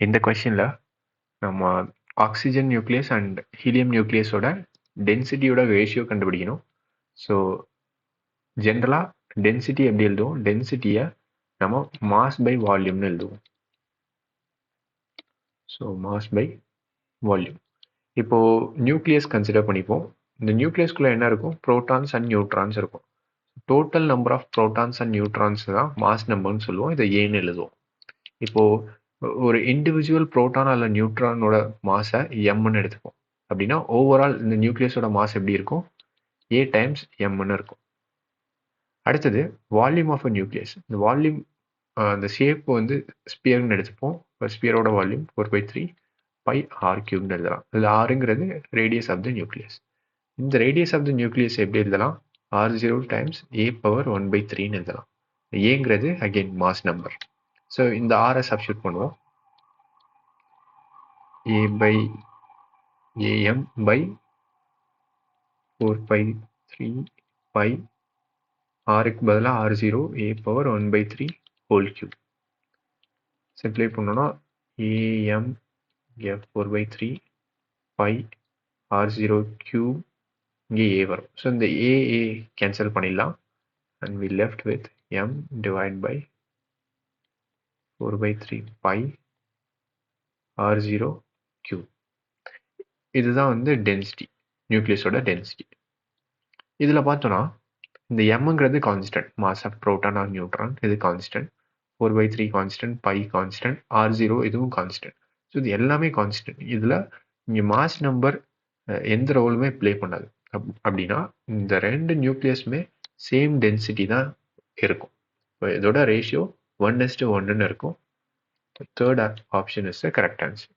இந்த கொஷினில் நம்ம ஆக்சிஜன் நியூக்ளியஸ் அண்ட் ஹீலியம் நியூக்ளியஸோட டென்சிட்டியோட ரேஷியோ கண்டுபிடிக்கணும். ஸோ ஜென்ரலாக டென்சிட்டி எப்படி எழுதுவோம்? டென்சிட்டியை நம்ம மாஸ் பை வால்யூம்னு எழுதுவோம். So mass by volume. இப்போது நியூக்ளியஸ் கன்சிடர் பண்ணிப்போம். இந்த நியூக்ளியஸ்குள்ளே என்ன இருக்கும்? ப்ரோட்டான்ஸ் அண்ட் நியூட்ரான்ஸ் இருக்கும். Total number of protons and neutrons தான் மாஸ் நம்பர்னு சொல்லுவோம். இதை ஏன்னு எழுதுவோம். இப்போது ஒரு இண்டிவிஜுவல் புரோட்டான் அல்ல நியூட்ரானோட மாஸை எம்னு எடுத்துப்போம். அப்படின்னா ஓவரால் இந்த நியூக்ளியஸோட மாஸ் எப்படி இருக்கும்? ஏ டைம்ஸ் எம்னு இருக்கும். அடுத்தது வால்யூம் ஆஃப் அ நியூக்ளியஸ். இந்த வால்யூம் அந்த ஷேப் வந்து ஸ்பியர்னு எடுத்துப்போம். ஸ்பியரோட வால்யூம் 4/3 பை ஆர் கியூப்னு எழுதலாம். இதில் ஆறுங்கிறது ரேடியஸ் ஆஃப் த நியூக்ளியஸ். இந்த ரேடியஸ் ஆஃப் த நியூக்ளியஸ் எப்படி எழுதலாம்? R0 டைம்ஸ் ஏ பவர் 1/3ன்னு எழுதலாம். ஏங்கிறது அகெயின் மாஸ் நம்பர். ஸோ இந்த ஆரை சப்ஸ்டியூட் பண்ணுவோம். A by AM by 4/3 pi Rக்கு பதிலா R0 A power 1/3 whole cube. சிம்பிளை பண்ணோம்னா AM F 4/3 pi R0 cube இங்கே A வரும். ஸோ இந்த A கேன்சல் பண்ணிடலாம். and we left with M divided by 4/3 pi R0 cube. இதுதான் வந்து டென்சிட்டி, நியூக்ளியஸோட டென்சிட்டி. இதில் பார்த்தோன்னா இந்த எம்ங்கிறது constant, mass of proton or neutron இது constant, 4/3 constant, pi constant, R0 இதுவும் கான்ஸ்டன்ட். ஸோ இது எல்லாமே கான்ஸ்டன்ட். இதில் இங்கே மாஸ் நம்பர் எந்த ரோலுமே ப்ளே பண்ணாது. அப்படின்னா இந்த ரெண்டு நியூக்ளியஸுமே சேம் டென்சிட்டி தான் இருக்கும். இதோட ரேஷியோ 1:1 இருக்கும். Third option is the correct answer.